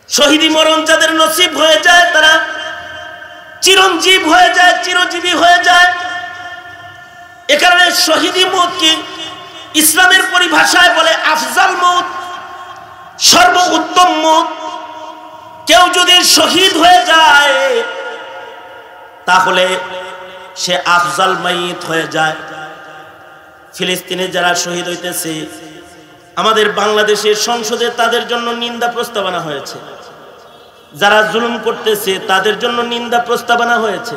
শহীদি মরণ যাদের নসিব হয়ে যায় তারা চিরঞ্জীব হয়ে যায়, চিরজীবী হয়ে যায়। এ কারণে শহীদি মওত কি ইসলামের পরিভাষায় বলে আফজাল মওত, সর্বোত্তম মওত। কেউ যদি শহীদ হয়ে যায় তাহলে সে আফজাল মাইত হয়ে যায়। ফিলিস্তিনে যারা শহীদ হইতেছে, আমাদের বাংলাদেশের সংসদে তাদের জন্য নিন্দা প্রস্তাবনা হয়েছে। যারা জুলুম করতেছে তাদের জন্য নিন্দা প্রস্তাবনা হয়েছে।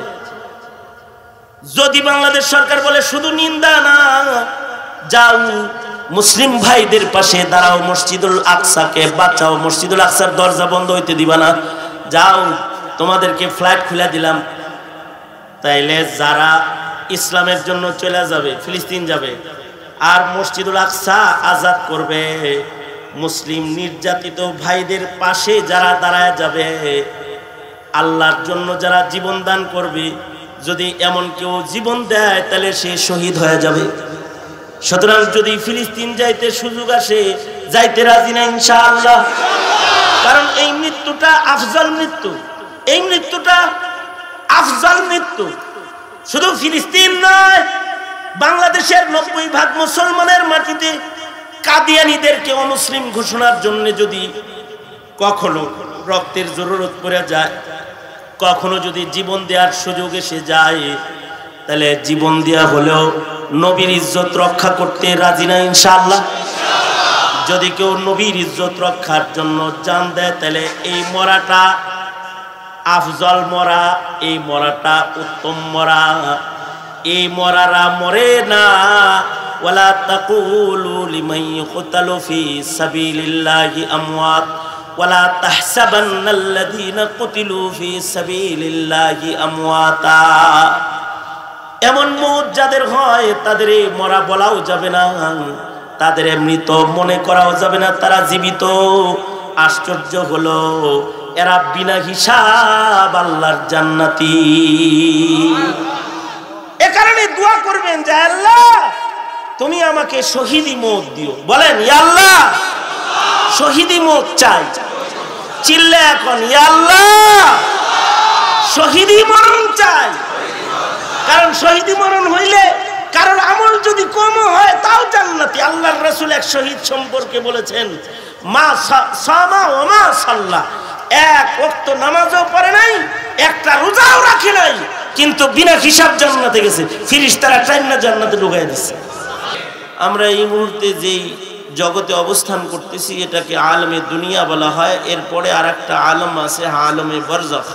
যদি বাংলাদেশ সরকার বলে শুধু নিন্দা না, যাও মুসলিম ভাইদের পাশে দাঁড়াও, মসজিদুল আকসাকে বাঁচাও, মসজিদুল আকসার দরজা বন্ধ হইতে দিবা না, যাও তোমাদেরকে ফ্লাইট খুলে দিলাম, তাইলে যারা ইসলামের জন্য চলে যাবে, ফিলিস্তিন যাবে, আর মসজিদুল আকসা আজাদ করবে, মুসলিম নির্যাতিত ভাইদের পাশে যারা দাঁড়ায় যাবে, আল্লাহর জন্য যারা জীবন দান করবে, যদি এমন কেউ জীবন দেয় তাহলে সে শহীদ হয়ে যাবে। সুতরাং যদি ফিলিস্তিন যাইতে সুযোগ আসে, যাইতে রাজি না ইনশাআল্লাহ। কারণ এই মৃত্যুটা আফজাল মৃত্যু, এই মৃত্যুটা আফজাল মৃত্যু। শুধু ফিলিস্তিন নয়, বাংলাদেশের 90% মুসলমানের মাটিতে কাদিয়ানীদেরকে অমুসলিম ঘোষণার জন্য যদি কখনো রক্তের জরুরত পড়ে যায়, কখনো যদি জীবন দেওয়ার সুযোগ এসে যায়, তাহলে জীবন দেওয়া হলেও নবীর ইজ্জত রক্ষা করতে রাজি না ইনশাআল্লাহ। যদি কেউ নবীর ইজ্জত রক্ষার জন্য জান দেয়, তাহলে এই মরাটা আফজল মরা, এই মরাটা উত্তম মরা। এই মরারা মরে না। ওয়ালা তাকুলু লিমান ইউকতালু ফি সাবিলিল্লাহি আমওয়াত ওয়ালা তাহসাবান্নাল্লাযীনা কুতিলু ফি সাবিলিল্লাহি আমওয়াতা। এমন মওত যাদের হয় তাদের মরা বলাও যাবে না, তাদের মৃত মনে করাও যাবে না, তারা জীবিত। আশ্চর্য হলো, এরা বিনা হিসাব আল্লাহর জান্নাতি। এ কারণে দোয়া করবেন যে আল্লাহ তুমি আমাকে শহীদি মওত দিও। বলেন ইয়া আল্লাহ, শহীদি মওত চাই। চিল্লা এখন ইয়া আল্লাহ, শহীদি মরণ চাই। কারণ শহীদি মরণ হইলে কারণ আমল যদি কম হয় তাও জান্নাতি। আল্লাহর রাসূল এক শহীদ সম্পর্কে বলেছেন, মা সামা ওয়া মা সাল্লা, এক ওয়াক্ত নামাজও পড়ে নাই, একটা রোজাও রাখে নাই, কিন্তু বিনা হিসাব জান্নাতে গেছে। ফেরেশতারা টাইনা জান্নাতে ঢুকায় দিচ্ছে। আমরা এই মুহূর্তে যেই জগতে অবস্থান করতেছি এটাকে আলমে দুনিয়া বলা হয়। এরপরে আরেকটা আলম আছে, আলমে বরজাখ।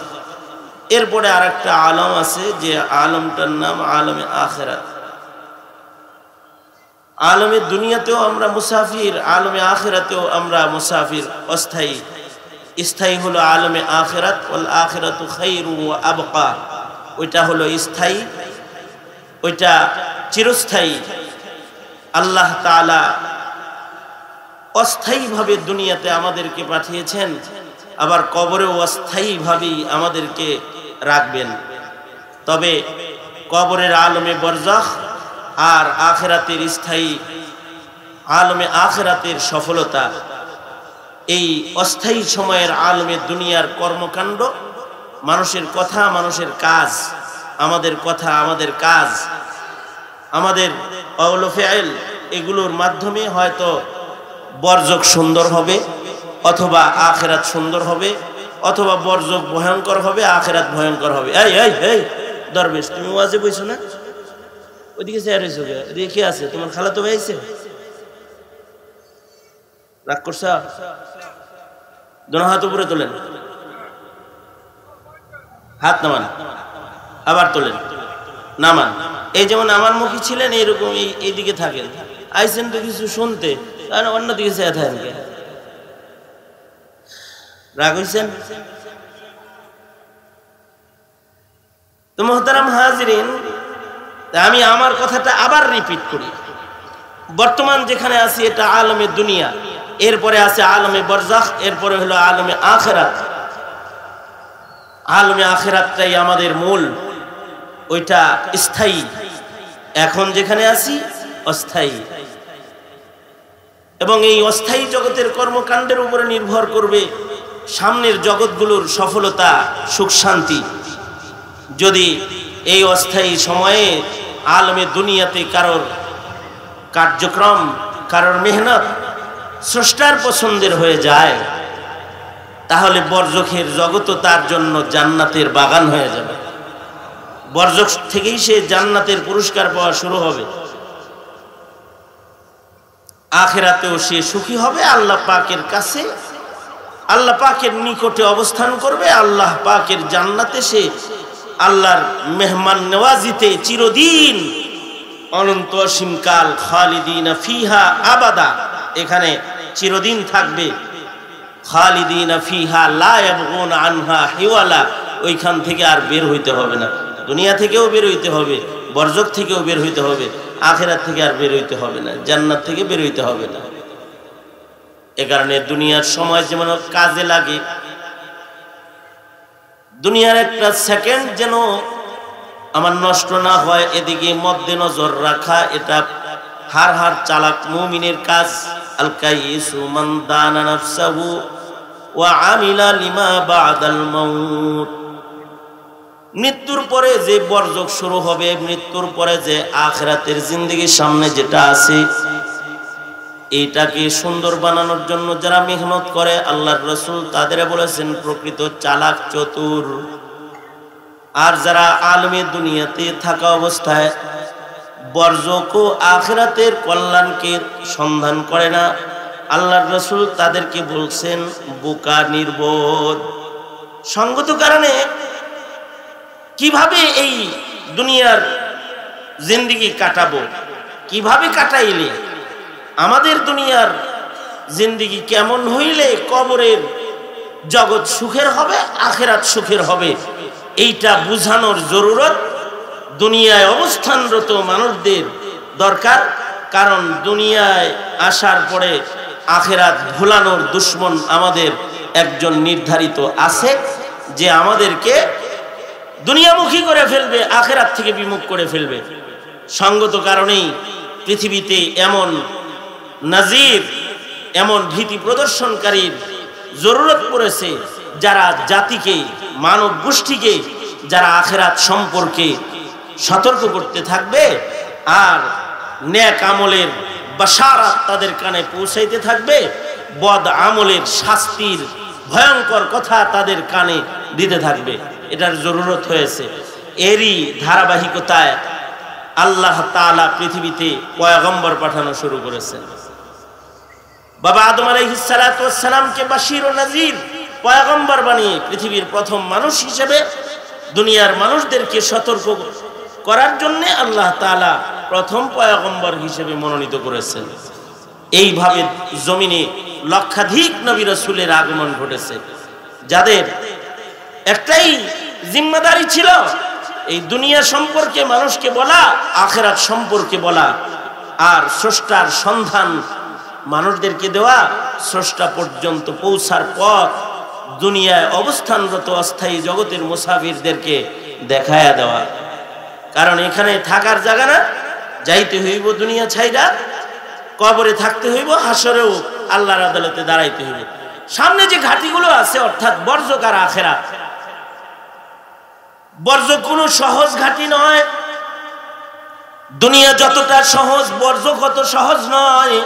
এরপরে আরেকটা আলম আছে, যে আলমটার নাম আলমে আখিরাত। আলমে দুনিয়াতেও আমরা মুসাফির, আলমে আখিরাতেও আমরা মুসাফির, অস্থায়ী। স্থায়ী হলো আলমে আখিরাত, ওয়াল আখিরাতু খায়রু ওয়া আবকা। ওইটা হলো স্থায়ী, ওইটা চিরস্থায়ী। আল্লাহ তাআলা অস্থায়ীভাবে দুনিয়াতে আমাদেরকে পাঠিয়েছেন, আবার কবরেও অস্থায়ীভাবেই আমাদেরকে রাখবেন। তবে কবরের আলমে বরজাখ আর আখিরাতের স্থায়ী আলমে আখিরাতের সফলতা, এই অস্থায়ী সময়ের আলমে দুনিয়ার কর্মকাণ্ড, মানুষের কথা, মানুষের কাজ, আমাদের কথা, আমাদের কাজ, আমাদের কওল ও ফিআল, এগুলোর মাধ্যমে হয়তো বরজক সুন্দর হবে, অথবা আখিরাত সুন্দর হবে, অথবা বরজক ভয়ঙ্কর হবে, আখিরাত ভয়ঙ্কর হবে। এই এই এই দরবেশ, তুমি ওয়াজে বইছো না? ওইদিকে চেয়ার হয়েছো, রেখে আছে তোমার খালাতো ভাই আছে, রাগ করছা? দোনো হাত উপরে তোলেন, হাত নামান, আবার তোলেন, নামান। এই যেমন আমার মুখী ছিলেন এইরকম এইদিকে থাকেন, আইসেন তো কিছু শুনতে, আর অন্যদিকে চেয়ে থাকেন। রাগ হইছেন? তো মুহতারাম হাজিরিন, আমি আমার কথাটা আবার রিপিট করি। বর্তমান যেখানে আছি এটা আলমে দুনিয়া, এরপরে আছে আলমে বরজাখ, এরপরে হলো আলমে আখিরাত। আলমে আখিরাতটাই আমাদের মূল, ওইটা স্থায়ী। এখন যেখানে আছি অস্থায়ী, এবং এই অস্থায়ী জগতের কর্মকাণ্ডের উপরে নির্ভর করবে সামনের জগৎগুলোর সফলতা সুখ শান্তি যদি এই অস্থায়ী সময়ে আলমে দুনিয়াতে কারোর কার্যক্রম কারোর মেহনত স্রষ্টার পছন্দের হয়ে যায়, তাহলে বরজখের জগৎও তার জন্য জান্নাতের বাগান হয়ে যাবে। বরজখ থেকেই সে জান্নাতের পুরস্কার পাওয়া শুরু হবে। আখিরাতেও সে সুখী হবে, আল্লাহ পাকের কাছে আল্লাহ পাকের নিকটে অবস্থান করবে, আল্লাহ পাকের জান্নাতে সে আল্লাহর মেহমান নেওয়াজিতে চিরদিন অনন্ত অসীমকাল খালিদিনা ফিহা আবাদা, এখানে চিরদিন থাকবে। খালিদিনা ফিহা লা ইয়াবগুনা আনহা হিওয়ালা, ওইখান থেকে আর বের হইতে হবে না। দুনিয়া থেকেও বের হইতে হবে, বরজখ থেকেও বের হইতে হবে, আখিরাত থেকে আর বের হইতে হবে না, জান্নাত থেকে বের হইতে হবে না। এ কারণে দুনিয়ার সময় যেমন কাজে লাগে, দুনিয়ার একটা সেকেন্ড যেন আমার নষ্ট না হয় এদিকে মধ্যে নজর রাখা, এটা হার হার চালাক মুমিনের কাজ। আল কাইয়িসু মান দানা নাফসাহু ওয়া আমিলা লিমা বাদাল মাউত। মৃত্যুর পরে যে বরজখ শুরু হবে, মৃত্যুর পরে যে আখিরাতের জিন্দেগির সামনে যেটা আছে, এইটাকে সুন্দর বানানোর জন্য যারা মেহনত করে, আল্লাহর রাসূল তাদের বলেছেন প্রকৃত চালাক চতুর। আর যারা আলমে দুনিয়াতে থাকা অবস্থায় বরজখ ও আখিরাতের কল্যাণকে সন্ধান করে না, আল্লাহর রাসূল তাদেরকে বলছেন বোকা নির্বোধ। সঙ্গত কারণে কিভাবে এই দুনিয়ার জিন্দেগি কাটাবো, কিভাবে কাটাইলে আমাদের দুনিয়ার জিন্দেগি কেমন হইলে কবরের জগৎ সুখের হবে, আখিরাত সুখের হবে, এইটা বুঝানোর জরুরত দুনিয়ায় অবস্থানরত মানুষদের দরকার। কারণ দুনিয়ায় আসার পরে আখিরাত ভুলানোর দুশ্মন আমাদের একজন নির্ধারিত আছে, যে আমাদেরকে দুনিয়ামুখী করে ফেলবে, আখিরাত থেকে বিমুখ করে ফেলবে। সঙ্গত কারণেই পৃথিবীতে এমন নাজির, এমন ভীতি প্রদর্শনকারীর জরুরত পড়েছে, যারা জাতিকে, মানব গোষ্ঠীকে যারা আখিরাত সম্পর্কে সতর্ক করতে থাকবে আর নেক আমলের বাশারাত তাদের কানে পৌঁছাইতে থাকবে, বদ আমলের শাস্তির ভয়ঙ্কর কথা তাদের কানে দিতে থাকবে, এটার জরুরত হয়েছে। এরই ধারাবাহিকতায় আল্লাহ তাআলা পৃথিবীতে পয়গম্বর পাঠানো শুরু করেছেন। বাবা আদম আলাইহিস সালাতু ওয়াস সালামকে বাশীর ও নাযীর পয়গম্বর বানিয়ে পৃথিবীর প্রথম মানুষ হিসেবে দুনিয়ার মানুষদেরকে সতর্ক করার জন্য আল্লাহ তাআলা প্রথম পয়গম্বর হিসেবে মনোনীত করেছেন। এইভাবে জমিনে লক্ষাধিক নবী রাসূলের আগমন ঘটেছে, যাদের একটাই জিম্মাদারি ছিল এই দুনিয়া সম্পর্কে মানুষকে বলা, আখিরাত সম্পর্কে বলা, আর স্রষ্টার সন্ধান মানুষদেরকে দেওয়া, স্রষ্টা পর্যন্ত পৌঁছার পর দুনিয়ায় অবস্থানরত অস্থায়ী জগতের মুসাফিরদেরকে দেখায়া দেওয়া। কারণ এখানে থাকার জায়গা না, যাইতে হইব দুনিয়া ছাইরা, কবরে থাকতে হইব, হাসরেও আল্লাহর আদালতে দাঁড়াইতে হইব। সামনে যে ঘাটিগুলো আছে অর্থাৎ বরজখ আর আখিরাত, বরজখ কোনো সহজ ঘাটি নয়। দুনিয়া যতটা সহজ, বরজখ অত সহজ নয়।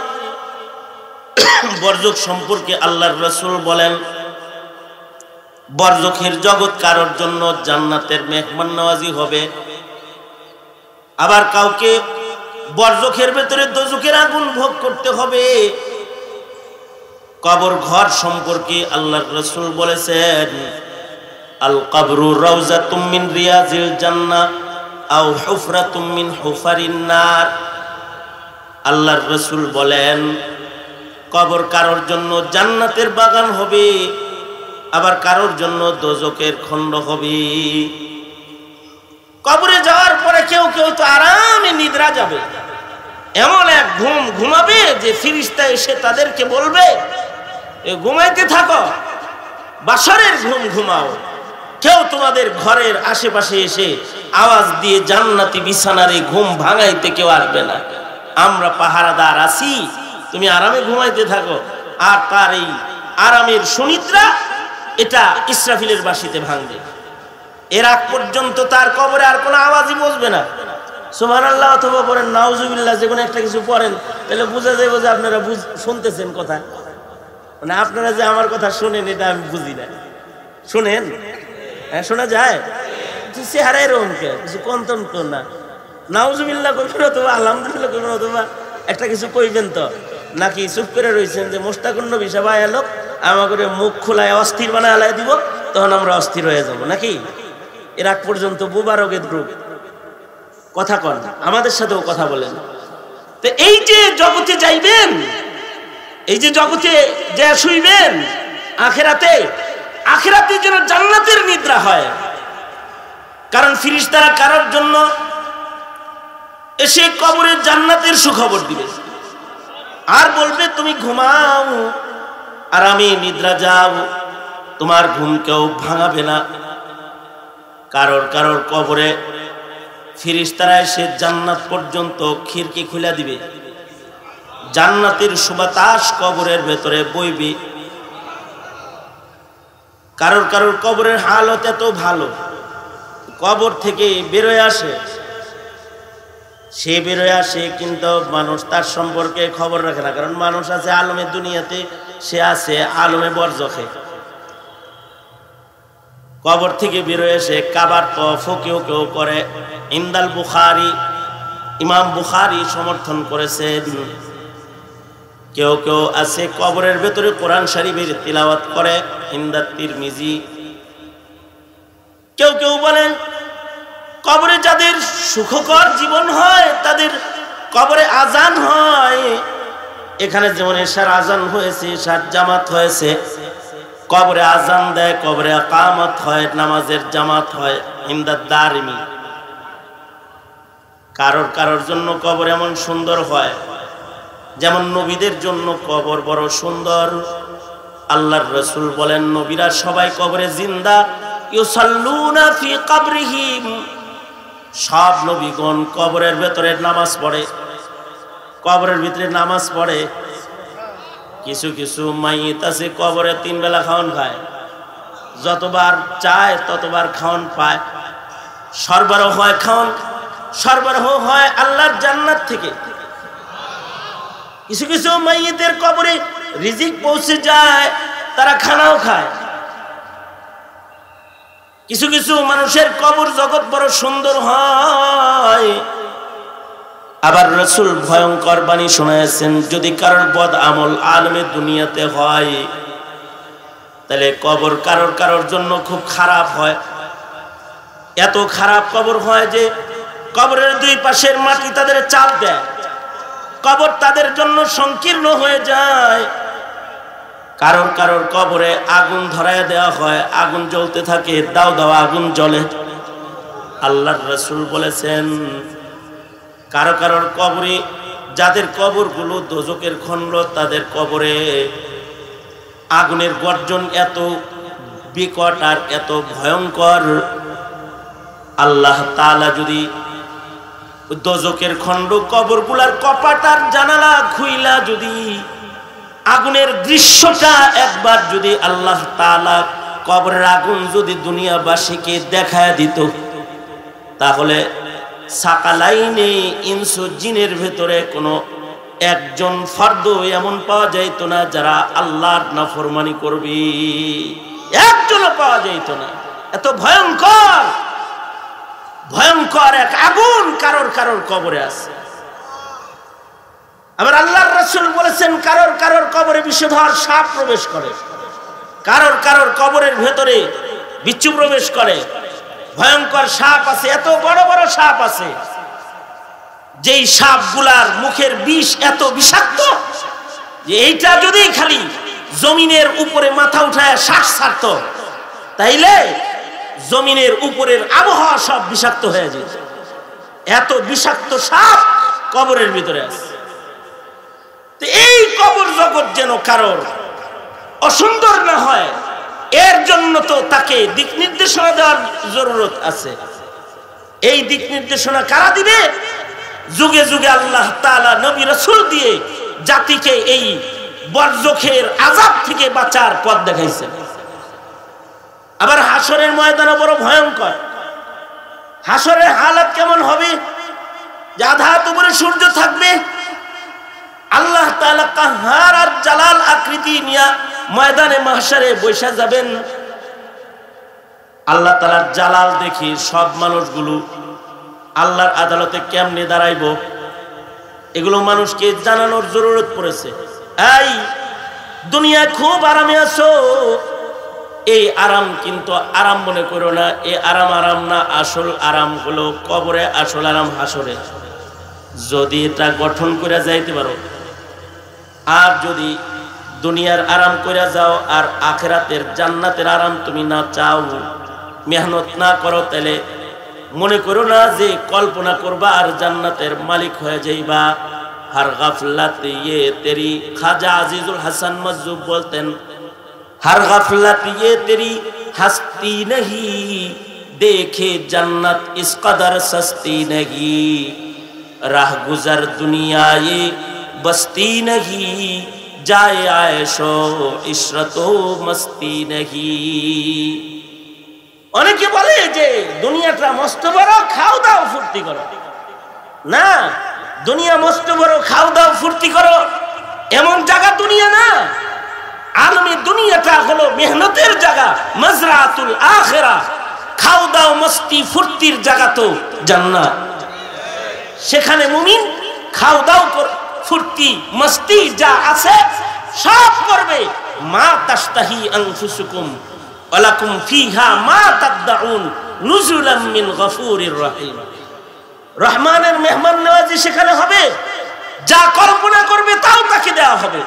বরজখ সম্পর্কে আল্লাহর রাসূল বলেন, বরজখের জগৎ কারোর জন্য জান্নাতের মেহমান নওয়াজি হবে, আবার কাউকে বরজখের ভেতরে দোজখের আগুন ভোগ করতে হবে। কবর ঘর সম্পর্কে আল্লাহর রাসূল বলেছেন, আল কবরু রাউযাতুম মিন রিয়াজিল জান্নাহ আও হুফরাতুম মিন হুফারিন নার। আল্লাহর রাসূল বলেন, কবর কারোর জন্য জান্নাতের বাগান হবে, আবার কারোর জন্য দোজখের খণ্ড হবে। কবরে যাওয়ার পরে কেউ কেউ তো আরামে নিদ্রা যাবে, এমন এক ঘুম ঘুমাবে যে ফেরেশতা এসে তাদেরকে বলবে, এ ঘুমাইতে থাকো, বাসরের ঘুম ঘুমাও। কেউ তোমাদের ঘরের আশেপাশে এসে আওয়াজ দিয়ে জান্নাতি বিছানার এই ঘুম ভাঙাইতে কেউ আসবে না, আমরা পাহারাদার আছি, তুমি আরামে ঘুমাইতে থাকো। আর তার এই আরামের সুনিদ্রা এটা ইসরাফিলের বাঁশিতে ভাঙবে। এর আগ পর্যন্ত তার কবরে আর কোনো আওয়াজই বসবে না। সুবহানাল্লাহ অথবা পড়েন নাউজুবিল্লাহ, যে কোনো একটা কিছু পড়েন, তাহলে বোঝা যাবে যে আপনারা শুনতেছেন কথা। মানে আপনারা যে আমার কথা শোনেন এটা আমি বুঝি না। শোনেন? হ্যাঁ, শোনা যায়। চেহারা এরকম কে, কিছু কন্তন তো না। নাউজুবিল্লাহ কইবেন অথবা আলহামদুলিল্লাহ কইবেন অথবা একটা কিছু কইবেন তো, নাকি চুপ করে রয়েছেন যে মোস্তাকুন নবী সবাই এলো আমাকে মুখ খোলায় অস্থির বানায় আলাই দিব, তখন আমরা অস্থির হয়ে যাব নাকি? এর আগ পর্যন্ত বুবারকের গ্রুপ কথা কন, আমাদের সাথেও কথা বলেন। তো এই যে জগতে যাইবেন, এই যে জগতে যে শুইবেন, আখিরাতে যেন জান্নাতের নিদ্রা হয়। কারণ ফেরেশতারা কারোর জন্য এসে কবরে জান্নাতের সুখবর দিবে আর বলবে তুমি ঘুমাও আর আমি নিদ্রা যাও, তোমার ঘুম কেউ ভাঙাবে না। কারোর কবরে ফেরেশতারা এসে জান্নাত পর্যন্ত খিড়কি খুলে দিবে, জান্নাতের সুবাতাস কবরের ভেতরে বইবে। কারোর কবরের হালত এত ভালো, কবর থেকে বেরোয় আসে, সে বেরোয় আসে কিন্তু মানুষ তার সম্পর্কে খবর রাখে না। কারণ মানুষ আছে আলমে দুনিয়াতে, সে আছে আলমে বরজখে। কবর থেকে বেরোয় এসে কাবার তওয়াফ কেউ করে। ইনদাল বুখারী, ইমাম বুখারী সমর্থন করেছেন। কেউ আছে কবরের ভেতরে কোরআন শরীফের তিলাওয়াত করে। ইনদাত তিরমিজি। কেউ বলেন কবরে যাদের সুখকর জীবন হয় তাদের কবরে আজান হয়। এখানে যেমন এশার আজান হয়েছে, এশার জামাত হয়েছে, কবরে আজান দেয়, কবরে ইকামত হয়, নামাজের জামাত হয়। ইমদাদ দারিমি। কারোর জন্য কবর এমন সুন্দর হয়, যেমন নবীদের জন্য কবর বড় সুন্দর। আল্লাহর রাসূল বলেন নবীরা সবাই কবরে জিন্দা। ইউসাল্লুনা ফি কবরিহিম, সব নবীগণ কবরের ভেতরে নামাজ পড়ে, কবরের ভিতরে নামাজ পড়ে। কিছু মাইয়িত আছে কবরে 3 বেলা খাওয়ান খায়, যতবার চায় ততবার খাওয়ান পায়। সরবরাহ হয় খাওয়ান, সরবরাহ হয় আল্লাহর জান্নাত থেকে। কিছু মাইয়িতের কবরে রিজিক পৌঁছে যায়, তারা খানাও খায়। কিছু মানুষের কবর জগৎ বড় সুন্দর হয়। আবার রাসূল ভয়ঙ্কর বাণী শোনায়েছেন, যদি কারোর বদ আমল আলমে দুনিয়াতে হয় তাহলে কবর কারোর জন্য খুব খারাপ হয়। এত খারাপ কবর হয় যে কবরের 2 পাশের মাটি তাদের চাপ দেয়, কবর তাদের জন্য সংকীর্ণ হয়ে যায়। কারোর কবরে আগুন ধরায় দেওয়া হয়, আগুন জ্বলতে থাকে, দাও আগুন জ্বলে। আল্লাহর রাসূল বলেছেন কারোর কবরে, যাদের কবরগুলো দোজকের খণ্ড, তাদের কবরে আগুনের গর্জন এত বিকট আর এত ভয়ঙ্কর। আল্লাহ তাআলা যদি দোজকের খণ্ড, কবরগুলার কপাট আর জানালা খুইলা যদি আগুনের দৃশ্যটা একবার যদি আল্লাহ তাআলা কবরের আগুন যদি দুনিয়াবাসীকে দেখায় দিত, তাহলে সাকালাইনে ইনসু জিনের ভেতরে কোনো একজন ফর্দ এমন পাওয়া যাইত না যারা আল্লাহর নাফরমানি করবে, একজনও পাওয়া যাইত না। এত ভয়ঙ্কর এক আগুন কারোর কবরে আছে। আবার আল্লাহর রাসূল বলেছেন কারোর কবরে বিষধর সাপ প্রবেশ করে, কারোর কবরের ভেতরে বিচ্ছু প্রবেশ করে। ভয়ঙ্কর সাপ আছে, এত বড় সাপ আছে, যেই সাপগুলার মুখের বিষ এত বিষাক্ত যে এইটা যদি খালি জমিনের উপরে মাথা উঠায় শ্বাস ছাড়ত, তাইলে জমিনের উপরের আবহাওয়া সব বিষাক্ত হয়ে যেত। এত বিষাক্ত সাপ কবরের ভিতরে আছে। তো এই কবর জগৎ যেন কারোর অসুন্দর না হয়, এর জন্য তো তাকে দিক নির্দেশনা দেওয়ার জরুরত আছে। এই দিক নির্দেশনা কারা দিবে? যুগে যুগে আল্লাহ তাআলা নবী রাসূল দিয়ে জাতিকে এই বরজখের আযাব থেকে বাঁচার পথ দেখাইছেন। হাসরের ময়দানে বড় ভয়ঙ্কর। হাসরের হালাত কেমন হবে? যে আধা হাত উপরে সূর্য থাকবে, আল্লাহ তাআলা কাহার আর জালাল আকৃতি নিয়ে ময়দানে মাহশারে বসে যাবেন। আল্লাহ তাআলার জালাল দেখি সব মানুষগুলো আল্লাহর আদালতে কেমনে দাঁড়াইব, এগুলো মানুষকে জানানোর জরুরত পড়েছে। এই দুনিয়ায় খুব আরামে আছো, এই আরাম কিন্তু আরাম মনে করো না। এই আরাম আরাম না, আসল আরাম হলো কবরে, আসল আরাম হাসরে। যদি এটা গঠন করে যাইতে পারো, আর যদি দুনিয়ার আরাম করে যাও আর আখিরাতের জান্নাতের আরাম তুমি না চাও, মেহনত না করো, তাহলে মনে করো না যে কল্পনা করবা আর জান্নাতের মালিক হয়ে যাইবা। हर गफलत ये तेरी, ख्वाजा अजीजुल हसन मज्जूब बोलते हैं, हर गफलत ये तेरी हस्ती नहीं, देखे जन्नत इस कदर सस्ती नहीं, राह गुजर दुनिया ये बस्ती नहीं, जाए आयशो इशरतो मस्ती नहीं। অনেকে বলে যে দুনিয়াটা মস্ত বড়, খাও দাও ফুর্তি করো। না, দুনিয়া মস্ত বড়, খাও দাও ফুর্তি করো এমন জায়গা দুনিয়া না। আলমী দুনিয়াটা হলো মেহনতের জায়গা, মাজরাতুল আখিরা। খাও দাও মস্তি ফুর্তির জায়গা তো জান্নাত। সেখানে মুমিন খাও দাও ফুর্তি মস্তি যা আছে সব করবে। মা তাশতাহি আনফুসুকুম ওয়ালাকুম ফিহা মা তাদউন নুজুলাম মিন গফুরির রহিম। রহমানের মেহমান নওয়াজি সেখানে হবে। যা কল্পনা করবে তাও তাকে দেওয়া হবে।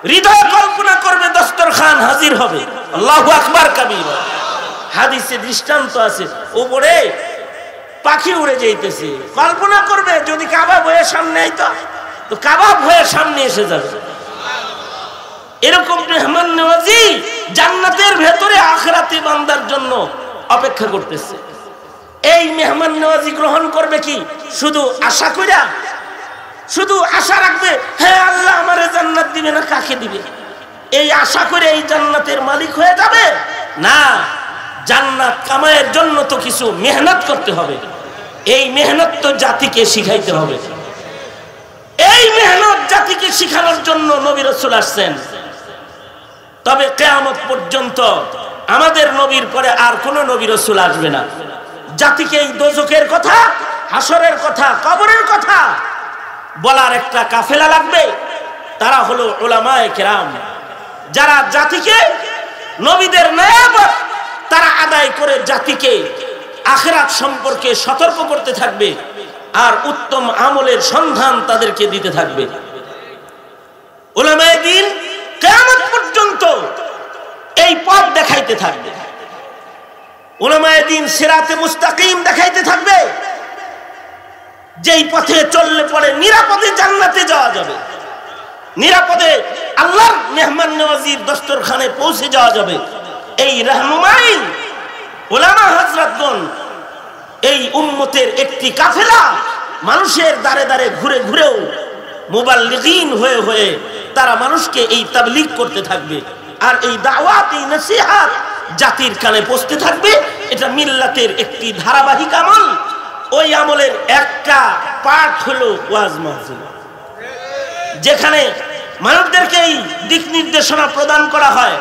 হৃদয় কল্পনা করবে, দস্তরখান হাজির হবে। আল্লাহু আকবার কাবীরা। হাদিসে দৃষ্টান্ত আছে, উপরে পাখি উড়ে যাইতেছে, কল্পনা করবে যদি কাবাব হয়ে সামনে আইতো তো কাবাব হয়ে সামনে এসে যাবে। এরকম মেহমান নওয়াজি জান্নাতের ভেতরে আখিরাতি বান্দার জন্য অপেক্ষা করতেছে। এই মেহমান নওয়াজি গ্রহণ করবে কি শুধু আশা কইরা? শুধু আশা রাখবে হ্যাঁ আল্লাহ আমারে জান্নাত দিবে না, কাকে দিবে, এই আশা করে এই জান্নাতের মালিক হয়ে যাবে? না, জান্নাত কামায়ের জন্য তো কিছু মেহনত করতে হবে। এই মেহনত তো জাতিকে শিখাইতে হবে। এই মেহনত জাতিকে শিখানোর জন্য নবী রাসূল আসছেন। তবে কিয়ামত পর্যন্ত আমাদের নবীর পরে আর কোন নবী রাসূল আসবে না। জাতিকে এই দোজখের কথা, হাসরের কথা, কবরের কথা বলার একটা কাফেলা লাগবে। তারা হলো উলামায়ে কেরাম, যারা জাতিকে নবীদের নিয়ামত তারা আদায় করে জাতিকে আখিরাত সম্পর্কে সতর্ক করতে থাকবে আর উত্তম আমলের সন্ধান তাদেরকে দিতে থাকবে। উলামায়ে দ্বীন কিয়ামত পর্যন্ত এই পথ দেখাইতে থাকবে। উলামায়ে দ্বীন সিরাতে মুস্তাকিম দেখাইতে থাকবে, যেই পথে চললে পরে নিরাপদে জান্নাতে যাওয়া যাবে, নিরাপদে আল্লাহর মেহমান নওয়াজির দস্তরখানে পৌঁছে যাওয়া যাবে। এই রাহনুমাই উলামা হযরতগণ, এই উম্মতের একটি কাফেলা মানুষের দ্বারে দ্বারে ঘুরে ঘুরেও মুবাল্লিগিন হয়ে হয়ে তারা মানুষকে এই তাবলীগ করতে থাকবে। আর এই দাওয়াত, এই নসিহত জাতির কানে পৌঁছতে থাকবে। এটা মিল্লাতের একটি ধারাবাহিক আমল। ওই আমলের একটা পার্ট হলো ওয়াজ মাহফিল, যেখানে মানুষদেরকে এই দিক নির্দেশনা প্রদান করা হয়।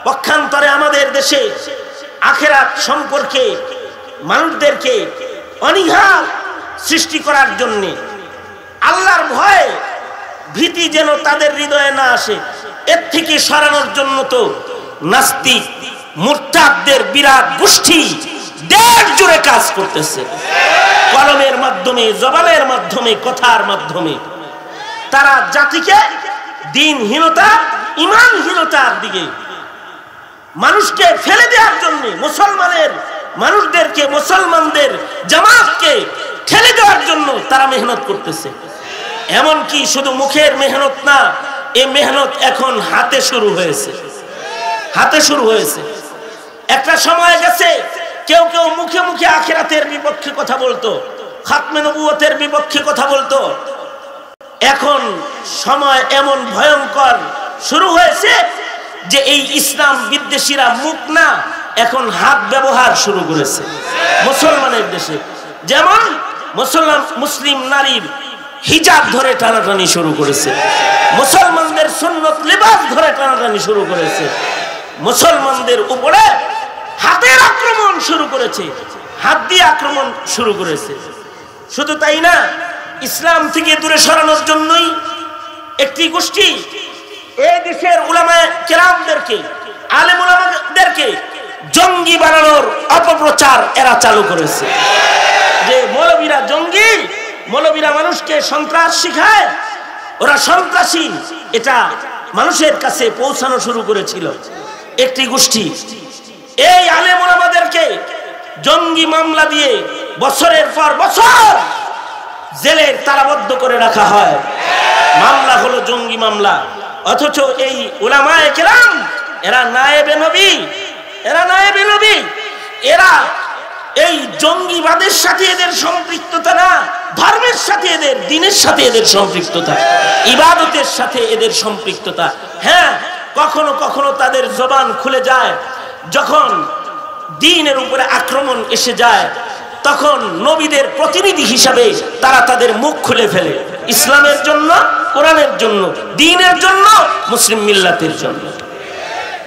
পক্ষান্তরে আমাদের দেশে আখিরাত সম্পর্কে মানুষদেরকে অনীহা সৃষ্টি করার জন্য, আল্লাহর ভয়ে ভীতি যেন তাদের হৃদয়ে না আসে, এর থেকে সরানোর জন্য তো নাস্তিক মুরতাদদের বিরাট গোষ্ঠী দেশ জুড়ে কাজ করতেছে। কলমের মাধ্যমে, জবানের মাধ্যমে, কথার মাধ্যমে তারা জাতিকে দ্বীনহীনতা, ঈমানহীনতার দিকে মানুষকে ফেলে দেওয়ার জন্য, মুসলমানদের জামাতকে ঠেলে দেওয়ার জন্য তারা মেহনত করতেছে। এমনকি শুধু মুখের মেহনত না, এই মেহনত এখন হাতে শুরু হয়েছে। একটা সময় গেছে কেউ কেউ মুখে মুখে আখিরাতের বিপক্ষে কথা বলতো, খাতমে নবুয়তের বিপক্ষে কথা বলতো। এখন সময় এমন ভয়ঙ্কর শুরু হয়েছে যে এই ইসলাম বিদ্বেষীরা মুখ না, এখন হাত ব্যবহার শুরু করেছে মুসলমানের দেশে। যেমন মুসলিম নারীর হিজাব ধরে টানাটানি শুরু করেছে, মুসলমানদের সুন্নত লিবাস ধরে টানাটানি শুরু করেছে, মুসলমানদের উপরে হাতের আক্রমণ শুরু করেছে, হাত দিয়ে আক্রমণ শুরু করেছে। শুধু তাই না, ইসলাম থেকে দূরে সরানোর জন্যই একটি গোষ্ঠী এই দেশের উলামায়ে কেরামদেরকে, আলেম উলামাদেরকে জঙ্গি বানানোর অপপ্রচার এরা চালু করেছে। যে মৌলবীরা জঙ্গি, মৌলবীরা মানুষকে সন্ত্রাস শিখায়, ওরা সন্ত্রাসী, এটা মানুষের কাছে পৌঁছানো শুরু করেছিল একটি গোষ্ঠী। এই আলেম ওলামাদেরকে জঙ্গি মামলা দিয়ে বছরের পর বছর জেলে তালাবদ্ধ করে রাখা হয়। মামলা হলো জঙ্গি মামলা, অথচ এই উলামায়ে কেরাম এরা নায়েবে নবী, এরা নায়েবে নবী, এরা এই জঙ্গিবাদের সাথে এদের সম্পৃক্ততা না, ধর্মের সাথে এদের, দ্বীনের সাথে এদের সম্পৃক্ততা, ইবাদতের সাথে এদের সম্পৃক্ততা। হ্যাঁ, কখনো কখনো তাদের জবান খুলে যায়, যখন দ্বীনের উপরে আক্রমণ এসে যায় তখন নবীদের প্রতিনিধি হিসাবে তারা তাদের মুখ খুলে ফেলে, ইসলামের জন্য, কোরআনের জন্য, দ্বীনের জন্য, মুসলিম মিল্লাতের জন্য।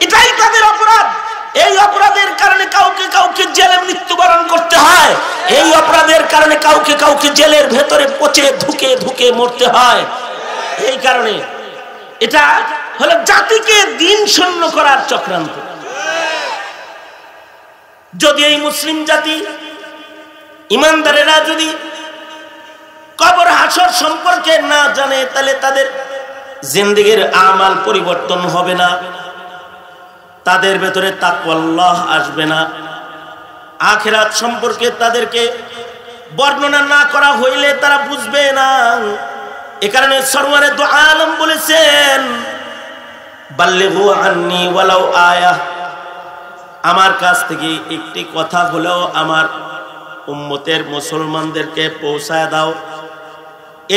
এটাই তাদের অপরাধ। এই অপরাধের কারণে কাউকে কাউকে জেলে মৃত্যুবরণ করতে হয়, এই অপরাধের কারণে কাউকে কাউকে জেলের ভেতরে পচে ধুকে ধুকে মরতে হয়। এই কারণে এটা হলো জাতিকে দ্বীন শূন্য করার চক্রান্ত। যদি এই মুসলিম জাতি, ইমানদারেরা যদি কবর হাসর সম্পর্কে না জানে, তাহলে তাদের জিন্দেগির আমাল পরিবর্তন হবে না, তাদের ভেতরে তাকওয়াল্লাহ আসবে না, আখিরাত সম্পর্কে তাদেরকে বর্ণনা না করা হইলে তারা বুঝবে না। এ কারণে সরওয়ারে দু আলম বলেছেন, বাল্লিগু আন্নি ওয়ালাউ আয়া, আমার কাছ থেকে একটি কথা হলেও আমার উম্মতের মুসলমানদেরকে পৌঁছায় দাও,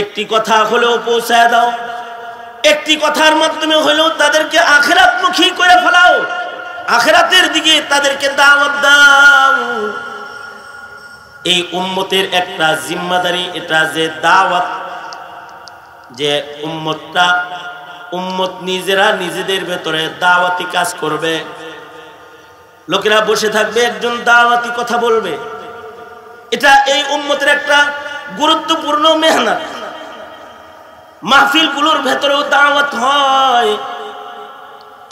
একটি কথা হলেও পৌঁছায় দাও, একটি কথার মাধ্যমে হলেও তাদেরকে আখিরাতমুখী করে ফেলাও, আখিরাতের দিকে তাদেরকে দাওয়াত দাও। এই উম্মতের একটা জিম্মাদারি এটা, যে দাওয়াত, যে উম্মত নিজেরা নিজেদের ভেতরে দাওয়াতি কাজ করবে। লোকেরা বসে থাকবে, একজন দাওয়াতি কথা বলবে, এটা এই উম্মতের একটা গুরুত্বপূর্ণ মেহনত। মাহফিলগুলোর ভেতরেও দাওয়াত হয়,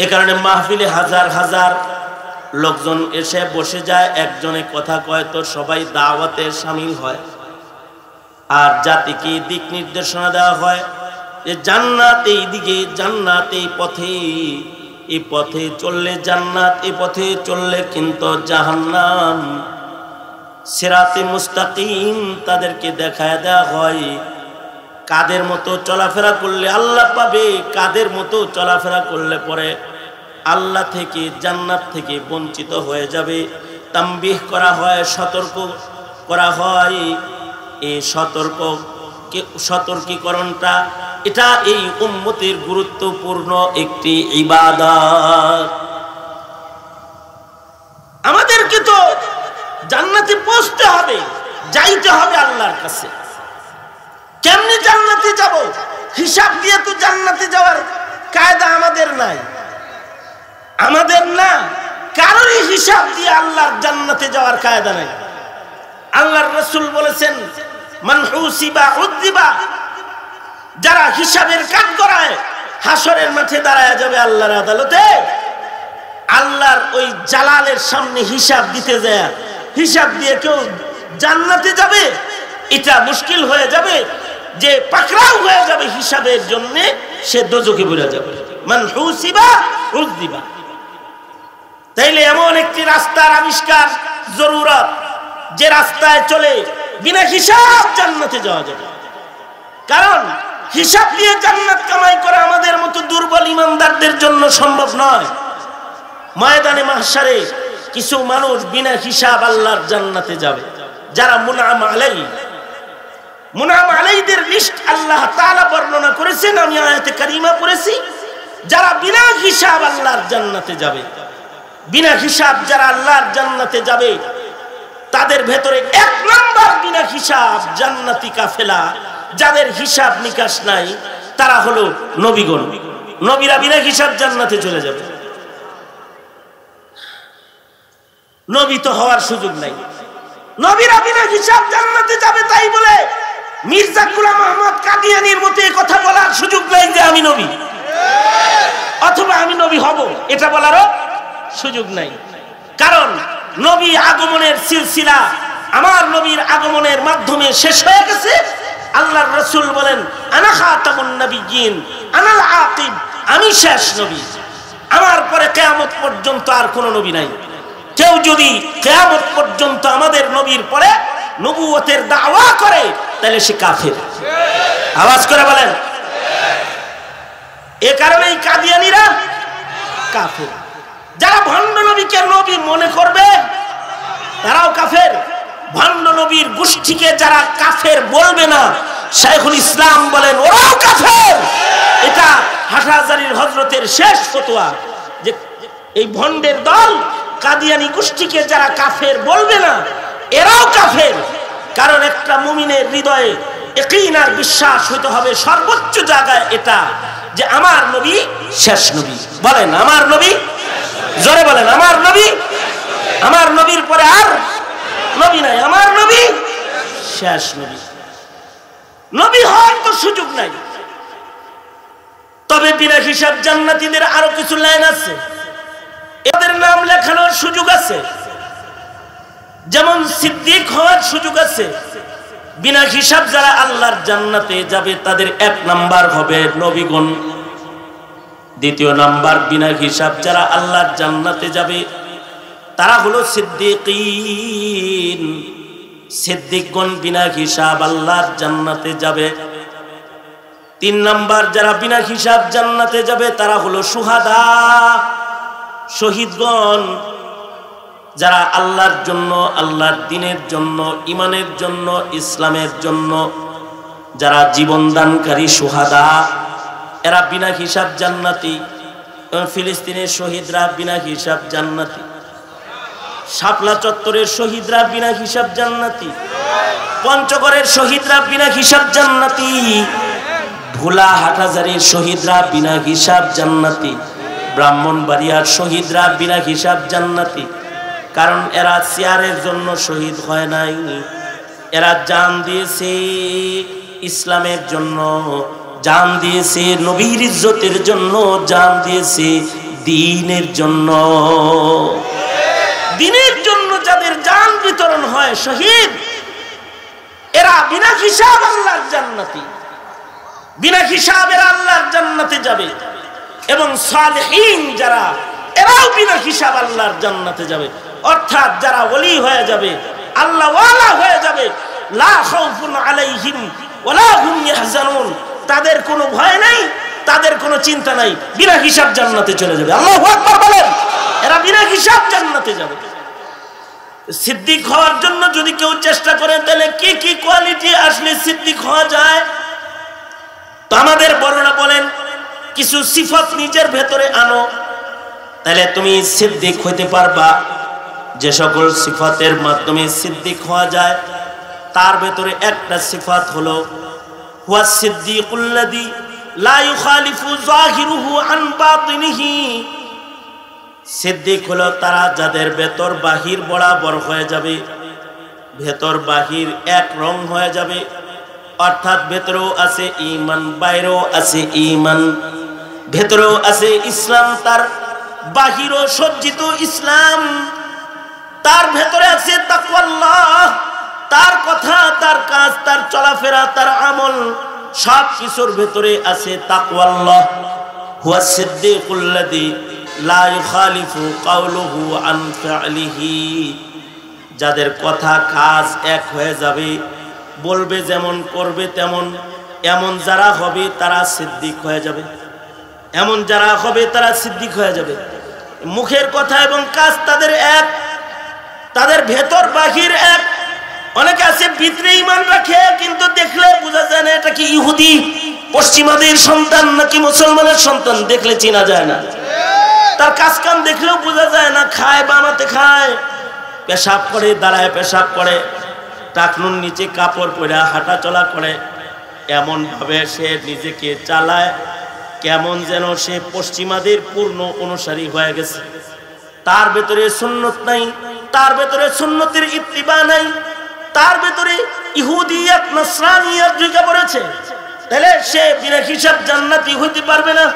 এ কারণে মাহফিলে হাজার হাজার লোকজন এসে বসে যায়, একজনে কথা কয় তো সবাই দাওয়াতে শামিল হয়। আর জাতিকে দিক নির্দেশনা দেওয়া হয় যে জান্নাত এই দিকে, জান্নাত এই পথে, এই পথে চললে জান্নাত, এই পথে চললে কিন্তু জাহান্নাম। সিরাতে মুস্তাকিম তাদেরকে দেখায় দেওয়া হয়, কাদের মতো চলাফেরা করলে আল্লাহ পাবে, কাদের মতো চলাফেরা করলে পরে আল্লাহ থেকে, জান্নাত থেকে বঞ্চিত হয়ে যাবে। তামবিহ করা হয়, সতর্ক করা হয়। এই সতর্কীকরণটা এটা এই উম্মতের গুরুত্বপূর্ণ একটি ইবাদত। আমাদেরকে তো জান্নাতে পৌঁছতে হবে, যাইতে হবে আল্লাহর কাছে। কেমনি জান্নাতে যাব? হিসাব দিয়ে তো জান্নাতে যাওয়ার কায়দা আমাদের নাই, আমাদের না, কারোরই হিসাব দিয়ে আল্লাহর জান্নাতে যাওয়ার কায়দা নাই। আল্লাহর রাসূল বলেছেন, মান হুসিবা উযিবা, যারা হিসাবের কাজ করায় হাসরের মাঠে দাঁড়ায় যাবে আল্লাহর আদালতে, আল্লাহর ওই জালালের সামনে হিসাব দিতে যায়, হিসাব দিয়ে কেউ জান্নাতে যাবে এটা মুশকিল হয়ে যাবে, যে পাকড়াও হয়ে যাবে হিসাবের জন্য, সে দোজখে পড়ে যাবে। মান হুসিবা উযিবা। তাইলে এমন একটি রাস্তার আবিষ্কার জরুরত, যে রাস্তায় চলে বিনা হিসাব জান্নাতে যাওয়া যাবে। কারণ হিসাব দিয়ে জান্নাত কামাই করা আমাদের মতো দুর্বল ইমানদারদের জন্য সম্ভব নয়। ময়দানে মাহশারে কিছু মানুষ বিনা হিসাব আল্লাহর জান্নাতে যাবে, যারা মুনআম আলাইহিদের লিস্ট আল্লাহ তাআলা বর্ণনা করেছেন, আমি আয়াতে কারিমা পড়েছি, যারা বিনা হিসাব আল্লাহর জান্নাতে যাবে। বিনা হিসাব যারা আল্লাহর জান্নাতে যাবে তাদের ভেতরে এক নাম্বার বিনা হিসাব জান্নাতি কাফেলা, যাদের হিসাব নিকাশ নাই, তারা হলো নবীগণ। নবীরা বিনা হিসাব জান্নাতে চলে যাবে। নবী তো হওয়ার সুযোগ নাই, নবীরা বিনা হিসাব জান্নাতে যাবে তাই বলে মির্জা গোলাম আহমদ কাদিয়ানীর মতো কথা বলার সুযোগ নাই যে আমি নবী অথবা আমি নবী হব, এটা বলারও সুযোগ নাই। কারণ নবী আগমনের সিলসিলা আমার নবীর আগমনের মাধ্যমে শেষ হয়ে গেছে। আল্লাহর রাসূল বলেন, আনা খাতামুন নবিয়্যিন আনাল আকিব, আমি শেষ নবী, আমার পরে কিয়ামত পর্যন্ত আর কোনো নবী নাই। কেউ যদি কিয়ামত পর্যন্ত আমাদের নবীর পরে নবুয়তের দাওয়া করে তাহলে সে কাফের। আওয়াজ করে বলেন। এ কারণেই কাদিয়ানীরা কাফের। যারা ভণ্ড নবীকে নবী মনে করবে তারাও কাফের। ভণ্ড নবীর গোষ্ঠীকে যারা কাফের বলবে না, শাইখুল ইসলাম বলেন ওরাও কাফের। এটা হাটহাজারীর হযরতের শেষ ফতোয়া যে এই ভণ্ডের দল কাদিয়ানী গোষ্ঠীকে যারা কাফের বলবে না এরাও কাফের। কারণ একটা মুমিনের হৃদয়ে ইয়াকিন আর বিশ্বাস হতে হবে সর্বোচ্চ জায়গায় এটা যে আমার নবী শেষ নবী। বলেন আমার নবী, জোরে বলেন আমার নবী। আমার নবীর পরে আর নবী নাই, আমার নবী শেষ নবী। নবী হওয়ার তো সুযোগ নাই। তবে বিনা হিসাব জান্নাতীদের আরো কিছু লাইন আছে, এদের নাম লেখানোর সুযোগ আছে। যেমন সিদ্দিক হওয়ার সুযোগ আছে। বিনা হিসাব যারা আল্লাহর জান্নাতে যাবে তাদের এক নাম্বার হবে নবীগণ। দ্বিতীয় নাম্বার বিনা হিসাব যারা আল্লাহর জান্নাতে যাবে তারা হলো সিদ্দিকীন। সিদ্দিকগণ বিনা হিসাব আল্লাহর জান্নাতে যাবে। তিন নাম্বার যারা বিনা হিসাব জান্নাতে যাবে তারা হলো শুহাদা, শহীদগণ, যারা আল্লাহর জন্য, আল্লাহর দ্বীনের জন্য, ঈমানের জন্য, ইসলামের জন্য যারা জীবন দানকারী শুহাদা, এরা বিনা হিসাব জান্নাতি। ফিলিস্তিনের শহীদরা বিনা হিসাব জান্নাতি, শাপলা চত্বরের শহীদরা বিনা হিসাব জান্নাতি, পঞ্চগড়ের শহীদরা বিনা হিসাব জান্নাতি, ভোলা হাটহাজারীর শহীদরা বিনা হিসাব জান্নাতি, ব্রাহ্মণবাড়িয়ার শহীদরা বিনা হিসাব জান্নাতি। কারণ এরা চেয়ারের জন্য শহীদ হয় নাই, এরা জান দিয়েছে ইসলামের জন্য, জান দিয়েছে নবীর ইজ্জতের জন্য, জান দিয়েছে দ্বীনের জন্য। দ্বীনের জন্য যাদের জান বিতরণ হয় শহীদ, এরা বিনা হিসাব আল্লাহর জান্নাতি। বিনা হিসাব এরা আল্লাহর জান্নাতে যাবে। এবং সালেহীন যারা, এরাও বিনা হিসাব আল্লাহর জান্নাতে যাবে। অর্থাৎ যারা ওলি হয়ে যাবে, আল্লাহ ওয়ালা হয়ে যাবে, লা খাউফুন আলাইহিম ওয়ালা হুম ইয়াহজানুন, তাদের কোনো ভয় নাই, তাদের কোনো চিন্তা নাই, বিনা হিসাব জান্নাতে চলে যাবে। আল্লাহু আকবার বলেন। এরা বিনা হিসাব জান্নাতে যাবে। সিদ্দিক হওয়ার জন্য যদি কেউ চেষ্টা করে তাহলে কি কি কোয়ালিটি আসলে সিদ্দিক হওয়া যায়? তো আমাদের বড়রা বলেন কিছু সিফাত নিজের ভেতরে আনো, তাহলে তুমি সিদ্দিক হইতে পারবা। যে সকল সিফাতের মাধ্যমে সিদ্দিক হওয়া যায় তার ভেতরে একটা সিফাত হলো হুয়া সিদ্দিকুল্লাযী লা ইউখালিফু যাহিরুহু আন বাতিনিহি। সিদ্দিক হলো তারা যাদের ভেতর বাহির বরাবর হয়ে যাবে, ভেতর বাহির এক রং হয়ে যাবে। অর্থাৎ ভেতরেও আছে ঈমান, বাইরেও আছে ঈমান, ভেতরেও আছে ইসলাম, তার বাহিরও সজ্জিত ইসলাম, তার ভেতরে আছে তাকওয়াল্লাহ, তার কথা, তার কাজ, তার চলাফেরা, তার আমল সব কিছুর ভেতরে আছে তাকওয়াল্লাহ। হুয়া সিদ্দিকুল্লাযী লা ইউখালিফু কাওলুহু আন ফি'লিহি। যাদের কথা কাজ এক হয়ে যাবে, বলবে যেমন করবে তেমন, এমন যারা হবে তারা সিদ্দিক হয়ে যাবে। এমন যারা হবে তারা সিদ্দিক হয়ে যাবে। মুখের কথা এবং কাজ তাদের এক, তাদের ভেতর বাহির এক। অনেকে আছে ভিতরে ঈমান রাখে কিন্তু দেখলে বোঝা যায় না এটা কি ইহুদি পশ্চিমাদের সন্তান নাকি মুসলমানের সন্তান, দেখলে চেনা যায় না। তার কাজ কাম দেখলেও বোঝা যায় না, খায় বানাতে খায়, পেশাব করে, দাঁড়ায় পেশাব করে, টাকনুর নিচে কাপড় পরে হাঁটা চলা করে, এমন ভাবে সে নিজেকে চালায় কেমন যেন সে পশ্চিমাদের পূর্ণ অনুসারী হয়ে গেছে। তার ভেতরে সুন্নত নাই, তার ভেতরে সুন্নতের ইত্তিবা নাই, তার ভেতরে ইহুদিয়াত নাসরানিয়াত ঢুকে পড়েছে। তাহলে সে বিনা হিসাব জান্নাতি হইতে পারবে না।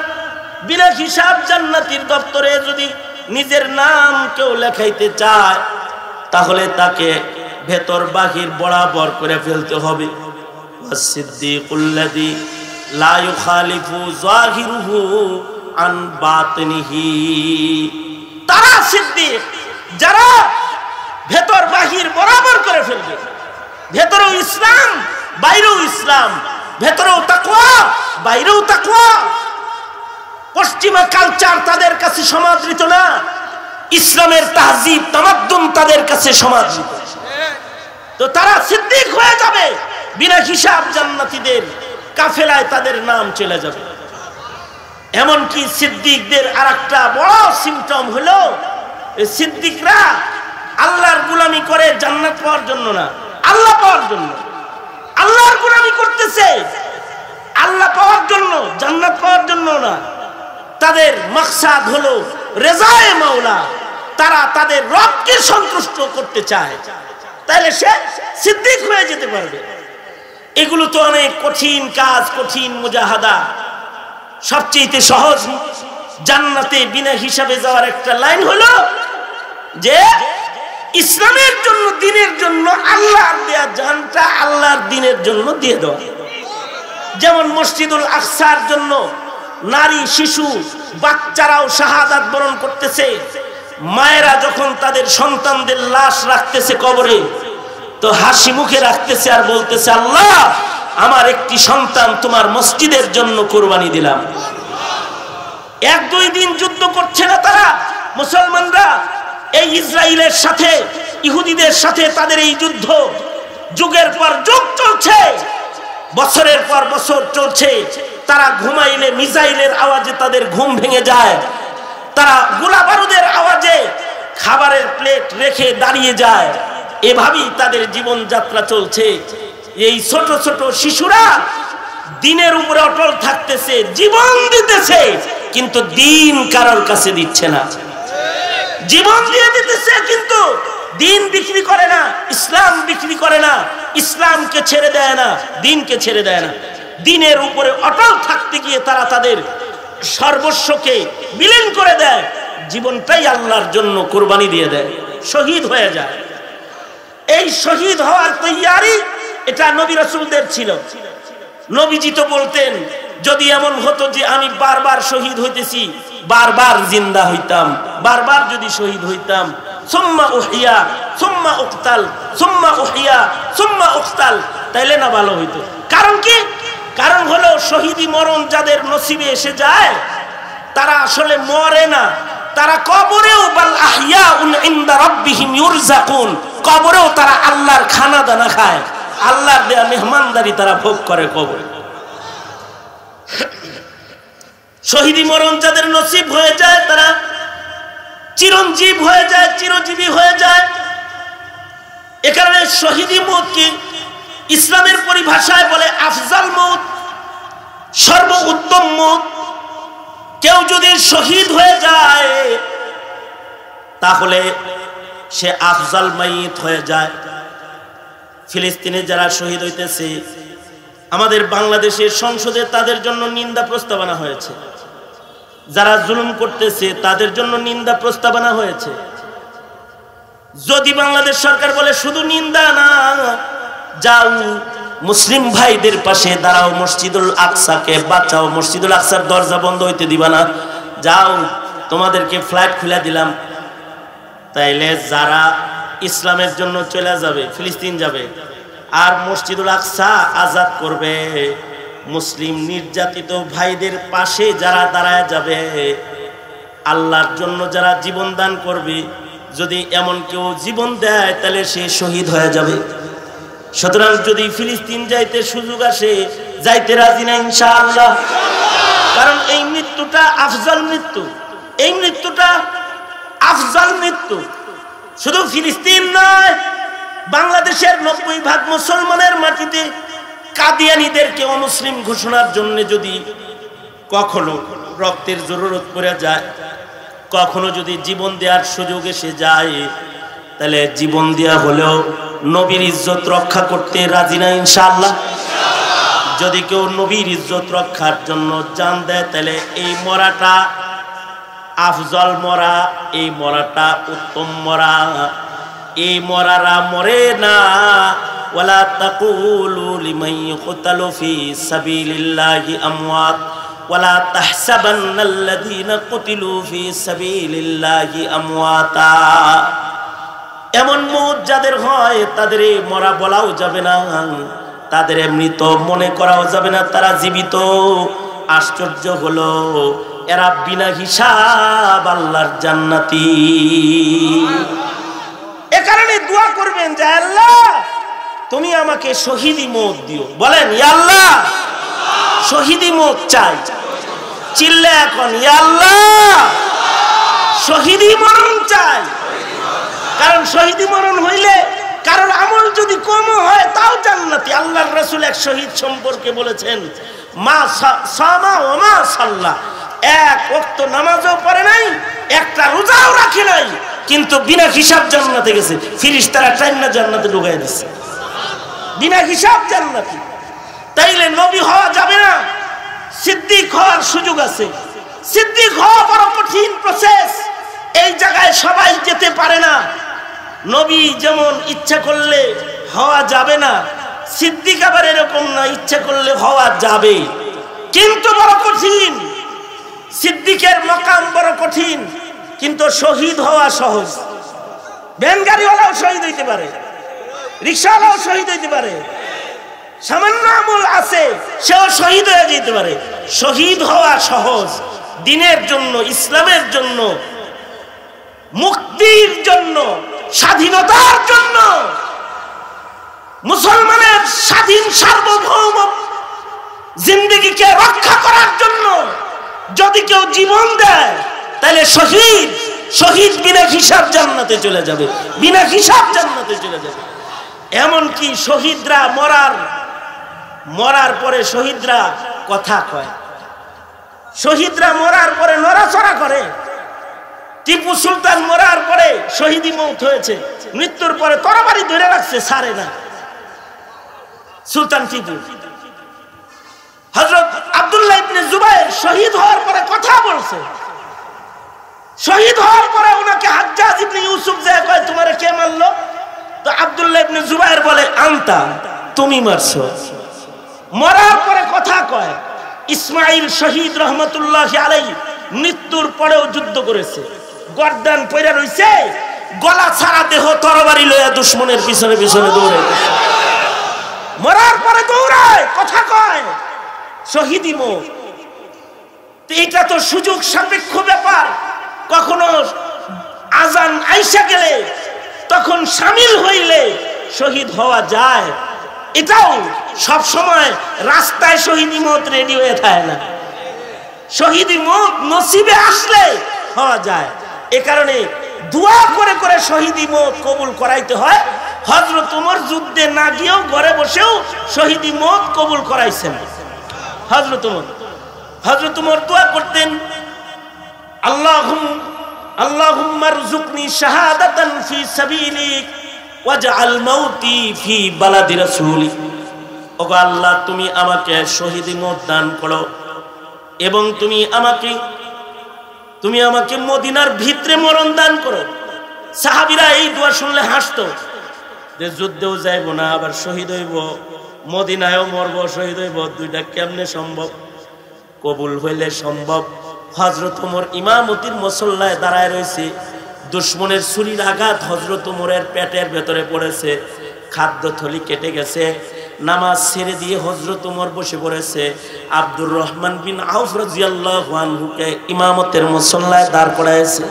বিনা হিসাব জান্নাতির দপ্তরে যদি নিজের নাম কেউ লেখাইতে চায় তাহলে তাকে ভেতর বাহির বরাবর করে ফেলতে হবে। সিদ্দিকুল্লাযী লা ইউখালিফু যাহিরুহু আন বাতিনিহি, তারা সিদ্দিক যারা ভেতর বাহির বরাবর করে ফেলবে, ভেতরেও ইসলাম বাইরেও ইসলাম, ভেতরেও তাকওয়া বাইরেও তাকওয়া। পশ্চিমা কালচার তাদের কাছে সমাদৃত না, ইসলামের তাহজিব তামাদ্দুন তাদের কাছে সমাদৃত। তো তারা সিদ্দিক হয়ে যাবে, বিনা হিসাব জান্নাতীদের কাফেলায় তাদের নাম চলে যাবে। এমনকি সিদ্দিকদের আরেকটা বড় সিম্পটম হলো সিদ্দিকরা আল্লাহর গোলামি করে জান্নাত পাওয়ার জন্য না, আল্লাহ পাওয়ার জন্য। আল্লাহর গোলামি করতেছে আল্লাহ পাওয়ার জন্য, জান্নাত পাওয়ার জন্য না। তাদের মাকসাদ হলো রেজায়ে মাওলা, তারা তাদের রবকে সন্তুষ্ট করতে চায়, তাহলে সে সিদ্দিক হয়ে যেতে পারবে। এগুলো তো অনেক কঠিন কাজ, কঠিন মুজাহাদা। সবচেয়ে সহজ জান্নাতে বিনা হিসাবে যাওয়ার একটা লাইন হলো যে ইসলামের জন্য, দ্বীনের জন্য আল্লাহর দেয়া জানটা আল্লাহর দ্বীনের জন্য দিয়ে দেওয়া। যেমন মসজিদুল আকসার জন্য নারী, শিশু, বাচ্চারাও শাহাদাত বরণ করতেছে। মায়েরা যখন তাদের সন্তানদের লাশ রাখতেছে কবরে, তো হাসি মুখে রাখতেছে আর বলতেছে, আল্লাহ আমার একটি সন্তান তোমার মসজিদের জন্য কোরবানি দিলাম। 1-2 দিন যুদ্ধ করছে না তারা মুসলমানরা, এই ইসরায়েলের সাথে, ইহুদিদের সাথে তাদের এই যুদ্ধ যুগের পর যুগ চলছে, বছরের পর বছর চলছে। তারা ঘুমাইলে মিসাইলের আওয়াজে তাদের ঘুম ভেঙে যায়, তারা গোলা বারুদের আওয়াজে খাবারের প্লেট রেখে দাঁড়িয়ে যায়। এভাবেই তাদের জীবন যাত্রা চলছে। এই ছোট ছোট শিশুরা দ্বীনের উপরে অটল থাকতেছে, জীবন দিতেছে, কিন্তু দ্বীন কারোর কাছে দিচ্ছে না। জীবন দিয়ে দিতেছে কিন্তু দ্বীন বিক্রি করে না, ইসলাম বিক্রি করে না, ইসলামকে ছেড়ে দেয় না, দ্বীনকে ছেড়ে দেয় না। দ্বীনের উপরে অটল থাকতে গিয়ে তারা তাদের সর্বস্বকে বিলীন করে দেয়, জীবনটাই আল্লাহর জন্য কোরবানি দিয়ে দেয়, শহীদ হয়ে যায়। এই শহীদ হওয়ার তৈয়ারি এটা নবী রাসূলদের ছিল। নবীজি তো বলতেন, যদি এমন হতো যে আমি বারবার শহীদ হইতেছি, বারবার জিন্দা হইতাম, বারবার যদি শহীদ হইতাম, সুম্মা উহিয়া সুম্মা উকতাল সুম্মা উহিয়া সুম্মা উকতাল, তাইলে না ভালো হইতো। কারণ কি? কারণ হলো শহীদি মরণ যাদের নসিবে এসে যায় তারা আসলে মরে না, তারা কবরেও বাল আহইয়াউন ইনদা রাব্বিহিম ইউরযাকুন, কবরেও তারা আল্লাহর খানা দানা খায়, আল্লাহর দেয়া মেহমানদারি তারা ভোগ করে কবরে। শহীদি মরণ যাদের নসিব হয়ে যায় তারা চিরঞ্জীব হয়ে যায়, চিরজীবী হয়ে যায়। এ কারণে শহীদি মওত কি ইসলামের পরিভাষায় বলে আফজাল মওত, সর্ব উত্তম মওত। কেউ যদি শহীদ হয়ে যায় তাহলে সে আফজাল মাইত হয়ে যায়। ফিলিস্তিনে যারা শহীদ হইতেছে, আমাদের বাংলাদেশের সংসদে তাদের জন্য নিন্দা প্রস্তাবনা হয়েছে। যারা জুলুম করতেছে তাদের জন্য নিন্দা প্রস্তাবনা হয়েছে। যদি বাংলাদেশ সরকার বলে শুধু নিন্দা না, যাও মুসলিম ভাইদের পাশে দাঁড়াও, মসজিদুল আকসাকে বাঁচাও, মসজিদুল আকসার দরজা বন্ধ হইতে দিবা না, যাও তোমাদেরকে ফ্লাইট খুলে দিলাম, তাইলে যারা ইসলামের জন্য চলে যাবে, ফিলিস্তিন যাবে, আর মসজিদুল আকসা আজাদ করবে, মুসলিম নির্যাতিত ভাইদের পাশে যারা দাঁড়ায় যাবে, আল্লাহর জন্য যারা জীবন দান করবে, যদি এমন কেউ জীবন দেয় তাহলে সে শহীদ হয়ে যাবে। সুতরাং যদি ফিলিস্তিন যাইতে সুযোগ আসে, যাইতে রাজি না ইনশাআল্লাহ। কারণ এই মৃত্যুটা আফজাল মৃত্যু, এই মৃত্যুটা আফজাল মৃত্যু। শুধু ফিলিস্তিন নয়, বাংলাদেশের 90% মুসলমানের মাটিতে কাদিয়ানীদেরকে অমুসলিম ঘোষণার জন্য যদি কখনো রক্তের জরুরত পড়ে যায়, কখনো যদি জীবন দেওয়ার সুযোগ এসে যায়, তাহলে জীবন দেওয়া হলেও নবীর ইজ্জত রক্ষা করতে রাজি না ইনশাআল্লাহ। যদি কেউ নবীর ইজ্জত রক্ষার জন্য জান দেয়, তাহলে এই মরাটা আফজল মরা, এই মরাটা উত্তম মরা। এই মরারা মরে না। ওয়ালা তাকুলু লিমান ইউকতালু ফি সাবিলিল্লাহি আমওয়াত ওয়ালা তাহসাবান্নাল্লাযীনা কুতিলু ফি সাবিলিল্লাহি আমওয়াতা। এমন মৌত যাদের হয় তাদের এই মরা বলাও যাবে না, তাদের মৃত মনে করাও যাবে না, তারা জীবিত। আশ্চর্য হলো, এরা বিনা হিসাব আল্লাহর জান্নাতি। এ কারণে দোয়া করবেন যে আল্লাহ তুমি আমাকে শহীদি মওত দিও। বলেন ইয়া আল্লাহ শহীদি মওত চাই। চিল্লে এখন ইয়া আল্লাহ শহীদি মরণ চাই। কারণ শহীদি মরণ হইলে কারণ আমল যদি কম হয় তাও জান্নাতি। আল্লাহর রাসূল এক শহীদ সম্পর্কে বলেছেন, মা সামা ওয়া মা সাল্লা, এক ওয়াক্ত নামাজও পড়ে নাই, একটা রোজাও রাখে নাই, কিন্তু বিনা হিসাব জান্নাতে গেছে। ফেরেশতারা টাইনা জান্নাতে ঢুকাই দিচ্ছে, বিনা হিসাব জান্নাতি। তাইলে নবী হওয়া যাবে না, সিদ্দিক হওয়ার সুযোগ আছে। সিদ্দিক হওয়া বড় কঠিন প্রসেস। এই জায়গায় সবাই যেতে পারে না। নবী যেমন ইচ্ছা করলে হওয়া যাবে না, সিদ্দিক আবার এরকম না, ইচ্ছা করলে হওয়া যাবে, কিন্তু বড় কঠিন। সিদ্দিকের মাকাম বড় কঠিন, কিন্তু শহীদ হওয়া সহজ। ভ্যান গাড়িওয়ালাও শহীদ হইতে পারে, রিকশাওয়ালাও শহীদ হইতে পারে, সামান্য আমল আছে সেও শহীদ হয়ে যেতে পারে। শহীদ হওয়া সহজ। দিনের জন্য, ইসলামের জন্য, মুক্তির জন্য, স্বাধীনতার জন্য, মুসলমানের স্বাধীন সার্বভৌম জিন্দেগিকে রক্ষা করার জন্য যদি কেউ জীবন দেয়, তাহলে শহীদ। শহীদ বিনা হিসাব জান্নাতে চলে যাবে, বিনা হিসাব জান্নাতে চলে যাবে। এমনকি শহীদরা মরার পরে শহীদরা কথা কয়, শহীদরা মরার পরে নড়াচড়া করে। টিপু সুলতান মরার পরে শহীদি মওত হয়েছে, মৃত্যুর পরে তরবারি ধরে রাখছে, ছাড়ে না সুলতান টিপু। হযরত আব্দুল্লাহ ইবনে জুবাইর শহীদ হওয়ার পরে কথা বলছে। শহীদ হওয়ার পরে ওনাকে হাজ্জাজ ইবনে ইউসুফ যায় কয় তোমারে কে মারলো? তো আব্দুল্লাহ ইবনে জুবাইর বলে আনতা, তুমি মারছো। মরার পরে কথা কয়। ইসমাইল শহীদ রহমতুল্লাহি আলাইহি মৃত্যুর পরেও যুদ্ধ করেছে, গর্দান পইরা রইছে, গলা ছাড়া দেহ তরবারি লইয়া দুশমনের পিছনে পিছনে দৌড়ায়। মরার পরে দৌড়ায়, কথা কয়, শহীদি মওত। এটা তো সুযোগ সাপেক্ষ ব্যাপার। কখনো আজান আইসা গেলে তখন শামিল হইলে শহীদ হওয়া যায়। এটাও সব সময় রাস্তায় শহীদি মওত রেডি হয়ে থাকে না। শহীদি মওত নসিবে আসলে হওয়া যায়। এ কারণে দোয়া করে করে শহীদি মওত কবুল করাইতে হয়। হযরত ওমর যুদ্ধে না গিয়েও ঘরে বসেও শহীদি মওত কবুল করাইছেন হযরত ওমর দোয়া করতেন, আল্লাহুম্মা রযুকনি শাহাদাতান ফি সাবিলিক ওয়াজআল মাউতি ফি বালাদি রাসূলিক। ওগো আল্লাহ, তুমি আমাকে শহীদি মওত দান করো এবং তুমি আমাকে মদিনার ভিতরে মরণ দান করো। সাহাবীরা এই দোয়া শুনলে হাসতো যে যুদ্ধেও যাইব না, আবার শহীদ হইব, মদিনায়ও মরব, শহীদ হইব, দুইটা কেমনে সম্ভব? কবুল হইলে সম্ভব। হযরত ওমর ইমামতির মুসল্লায় দাঁড়ায় রয়েছে, দুশমনের ছুরির আঘাত হযরত ওমরের পেটের ভেতরে পড়েছে, খাদ্য থলি কেটে গেছে, নামাজ ছেড়ে দিয়ে হযরত ওমর বসে পড়েছে। আব্দুর রহমান বিন আউফ রাদিয়াল্লাহু আনহুকে ইমামতের মুসল্লায় দাঁড় করাইছে।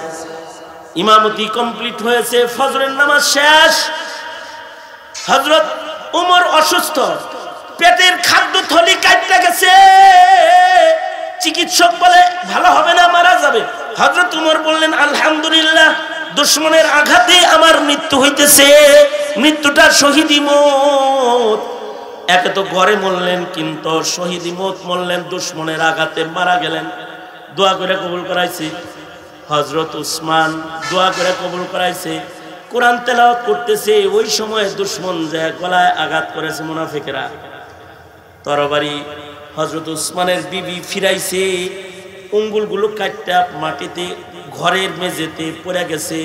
ইমামতি কমপ্লিট হয়েছে, ফজরের নামাজ শেষ। হযরত ওমর অসুস্থ, পেটের খাদ্য থলি কাটতে গেছে। চিকিৎসক বলে ভালো হবে না, মারা যাবে। হযরত ওমর বললেন আলহামদুলিল্লাহ, দুশমনের আঘাতে আমার মৃত্যু হইতেছে, মৃত্যুটা শহীদি মওত। একে তো ঘরে মরলেন, কিন্তু শহীদি মওত মরলেন, দুশমনের আঘাতে মারা গেলেন। দোয়া করে কবুল করাইছে হযরত উসমান, দোয়া করে কবুল করাইছে। কোরআন তেলাওয়াত করতেছে, ওই সময় দুশমন যে গলায় আঘাত করেছে মুনাফিকরা, তরবারি হযরত উসমানের বিবি ফিরাইছে, আঙ্গুলগুলো কাটটা মাটিতে ঘরের মেঝেতে পড়ে গেছে।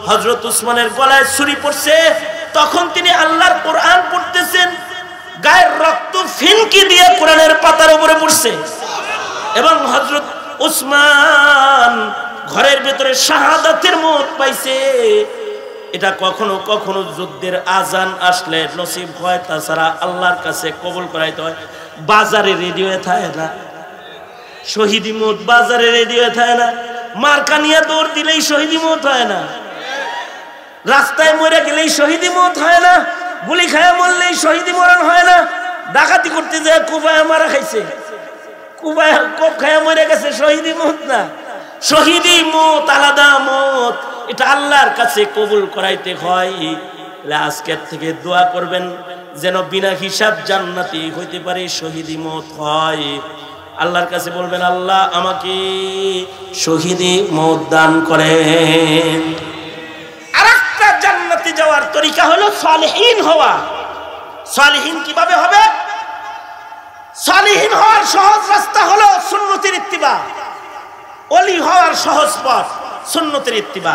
হযরত উসমানের গলায় ছুরি পড়ছে, তখন তিনি আল্লাহর কোরআন পড়তেছেন, গায়ের রক্ত ফিনকি দিয়ে কোরআনের পাতার উপরে পড়ছে, এবং হযরত উসমান ঘরের ভিতরে শাহাদাতের মওত পাইছে। এটা কখনো কখনো যুদ্ধের আজান আসলে নসিব হয়, তাছাড়া আল্লাহর কাছে কবুল করাইতে হয়। বাজারে রেডি হয়ে থাকে না, শহীদি মওত বাজারে রেডি হয়ে থাকে না। মার্কা নিয়ে দৌড় দিলেই শহীদি মওত হয় না, রাস্তায় মরে গেলেই শহীদি মওত হয় না, গুলি খায়া মরলেই শহীদি মরণ হয় না। ডাকাতি করতে যায় কুবায় মারা খাইছে, কুবায় কোপ খায়া মরে গেছে, শহীদি মওত না। শহীদি মওত আলাদা মওত, এটা আল্লাহর কাছে কবুল করাইতে হয়। আজকের থেকে দোয়া করবেন যেন বিনা হিসাব জান্নাতি হইতে পারে, শহীদি মওত হয়। আল্লাহর কাছে বলবেন, আল্লাহ আমাকে শহীদি মওত দান করেন। আরেকটা জান্নাতে যাওয়ার তরিকা হলো সালেহীন হওয়া। সালেহীন কিভাবে হবে? সালেহীন হওয়ার সহজ রাস্তা হলো সুন্নতের ইত্তিবা। ওলি হওয়ার সহজ পথ সুন্নতের ইত্তিবা।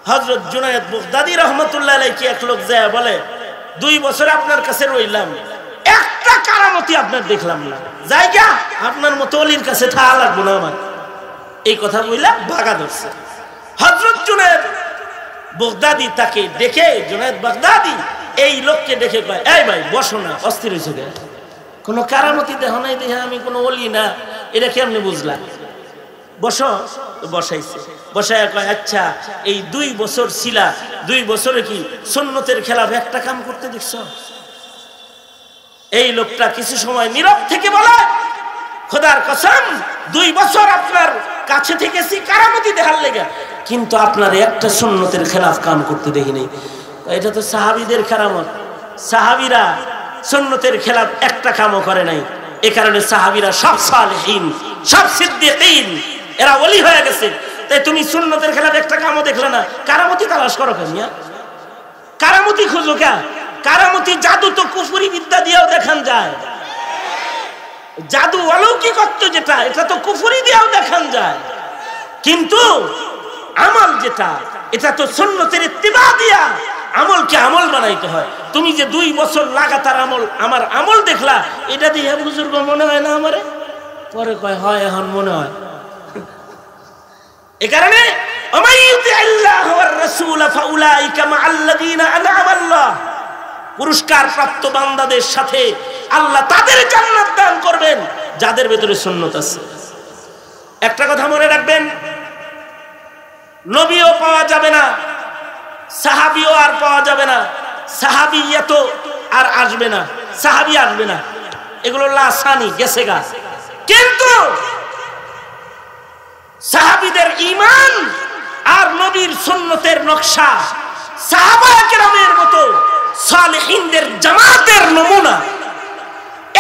হযরত জুনায়েদ বাগদাদী রাহমাতুল্লাহ আলাইহি এক লোক যায় বলে, 2 বছর আপনার কাছে রইলাম, একটা কারামতি আপনার দেখলাম না, জায়গা আপনার মতো ওলির কাছে থাকা লাগবে না আমার। এই কথা বইলা ভাগা ধরছে। হযরত জুনায়েদ বাগদাদী তাকে দেখে, জুনায়েদ বাগদাদী এই লোককে দেখে কয়, এই ভাই বসো না, অস্থির হয়েছে কেন? কোনো কারামতি দেখো নাই, দেখে আমি কোনো ওলি না, এটা কেমনে বুঝলাম? বসো। বসাইছে, বসায় কয়, আচ্ছা এই 2 বছর ছিলা, 2 বছরে কি সুন্নতের খেলাফ একটা কাম করতে দেখছো? এই লোকটা কিছু সময় নীরব থেকে বলে, খোদার কসম 2 বছর আপনার কাছে থেকেছি কারামতি দেখার লেগে, কিন্তু আপনার একটা সুন্নতের খেলাফ কাম করতে দেখিনি। এটা তো সাহাবীদের কারামত, সাহাবীরা সুন্নতের খেলাফ একটা কামও করে নাই। এই কারণে সাহাবীরা সব সালেহীন, সব সিদ্দিকীন, এরা ওলি হয়ে গেছে। তাই তুমি সুন্নতের খেলাফ একটা কামও দেখলে না, কারামতি তালাশ করো কেন? কারামতি খুঁজো কেন? কারামতি জাদু তো কুফরি বিদ্যা দিয়েও দেখান যায়। জাদু অলৌকিকত্ব যেটা, এটা তো কুফরি দিয়েও দেখান যায়। কিন্তু আমল যেটা, এটা তো সুন্নতের ইত্তিবা দিয়া আমলকে আমল বানাইতে হয়। তুমি যে 2 বছর লাগাতার আমার আমল দেখলা, এটা দিয়ে বুজুর্গ মনে হয় না আমারে? পরে কয় হয়, এখন মনে হয়। এ কারণে পুরস্কার প্রাপ্ত বান্দাদের সাথে আল্লাহ তাদের জান্নাত দান করবেন যাদের ভেতরে সুন্নত আছে। একটা কথা মনে রাখবেন, নবীও পাওয়া যাবে না, সাহাবিও আর পাওয়া যাবে না, সাহাবিয়ত আর আসবে না, সাহাবি আসবে না, এগুলো লাসানি গেছে গা। কিন্তু সাহাবীদের ঈমান আর নবীর সুন্নতের নকশা, সাহাবায়ে কেরামের মতো সালেহীনদের জামাতের নমুনা,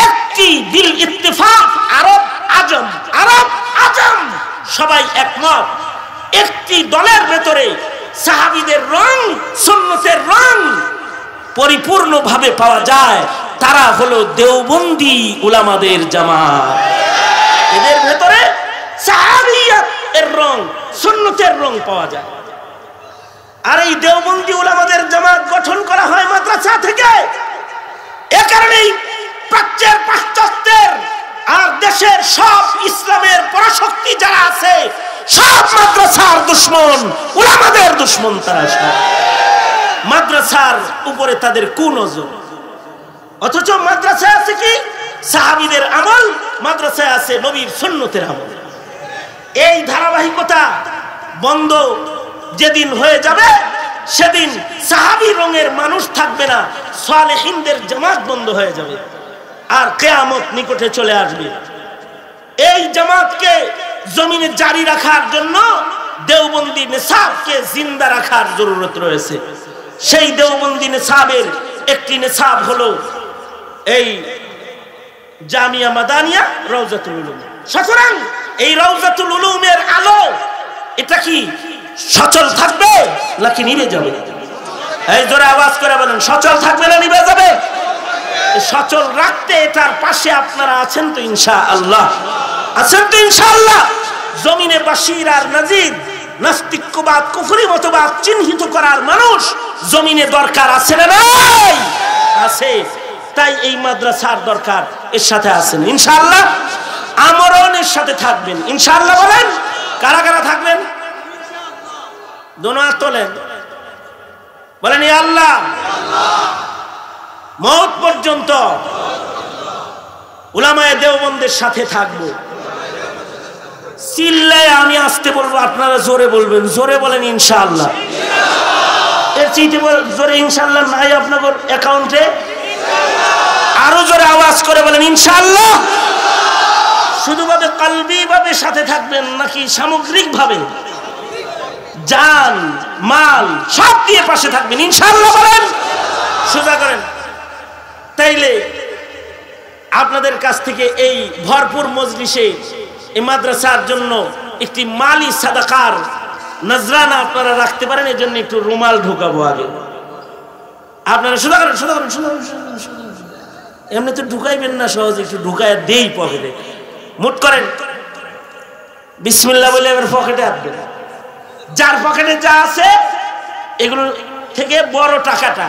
একটি বিল ইত্তেফাক আরব আজম সবাই একমত, একটি দলের ভেতরে সাহাবীদের রং, সুন্নতের রং পরিপূর্ণভাবে পাওয়া যায়। তারা হলো দেওবন্দি উলামাদের জামাত। এদের ভেতরে সাহাবিয়াত এর রং, সুন্নতের রং পাওয়া যায়। আর এই দেওবন্দি উলামাদের জামাত গঠন করা হয় মাদ্রাসা থেকে। এ কারণেই প্রাচ্যের, পাশ্চাত্যের আর দেশের সব ইসলামের পরাশক্তি যারা আছে, সব মাদ্রাসার দুশমন, উলামাদের দুশমন। তারা সব মাদ্রাসার উপরে তাদের কুনজর। অথচ মাদ্রাসায় আছে কি? সাহাবীদের আমল, মাদ্রাসায় আছে নবীর সুন্নতের আমল। এই ধারাবাহিকতা বন্ধ যেদিন হয়ে যাবে, সেদিন সাহাবী রঙের মানুষ থাকবে না, সালেহীনদের জামাত বন্ধ হয়ে যাবে, আর কিয়ামত নিকটে চলে আসবে। এই জামাতকে জমিনে জারি রাখার জন্য দেওবন্দি নিসাবকে জিন্দা রাখার জরুরত রয়েছে। সেই দেওবন্দি নিসাবের একটি নিসাব হলো এই জামিয়া মাদানিয়া রওজাতুল উলুম। সুতরাং এই রওজাতুল উলুমের আলো এটা কি সচল থাকবে নাকি নিভে যাবে? এই জোরে আওয়াজ করে বলেন, সচল থাকবে না নিভে যাবে? সচল রাখতে এটার পাশে আপনারা আছেন তো ইনশাআল্লাহ? আছেন তো ইনশাআল্লাহ? জমিনে বাশির আর নাজির, নাস্তিক্যবাদ, কুফরি মতবাদ চিহ্নিত করার মানুষ জমিনে দরকার আছে না নাই? আছে। তাই এই মাদ্রাসার দরকার, এর সাথে আছেন ইনশাআল্লাহ? আমরণের সাথে থাকবেন ইনশাআল্লাহ? বলেন কারা কারা থাকবেন? দোনো হাত তোলেন, বলেন ইয়া আল্লাহ মওত পর্যন্ত উলামায়ে দেওবন্দের সাথে থাকবো। চিল্লায় আমি আসতে বলবো, আপনারা জোরে বলবেন। জোরে বলেন ইনশাআল্লাহ। এর চাইতে জোরে ইনশাআল্লাহ নাই আপনাদের অ্যাকাউন্টে? আরো জোরে আওয়াজ করে বলেন ইনশাআল্লাহ। শুধুভাবে কলবি ভাবে সাথে থাকবেন নাকি সামগ্রিক ভাবে জান মাল সব দিয়ে পাশে থাকবেন ইনশাআল্লাহ? বলেন সোজা করেন। তাইলে আপনাদের কাছ থেকে এই ভরপুর মজলিসে এই মাদ্রাসার জন্য একটি মালি সাদাকার নজরানা আপনারা রাখতে পারেন। এর জন্য একটু রুমাল ঢোকাবো আগে। আপনারা সোজা করেন, সোজা করেন, সোজা করেন। এমনি তো ঢুকাইবেন না সহজে, একটু ঢুকায় দেই পকেটে। মুট করেন, বিসমিল্লাহ বলে এবার পকেটে আসবেন। যার পকেটে যা আছে এগুলো থেকে বড় টাকাটা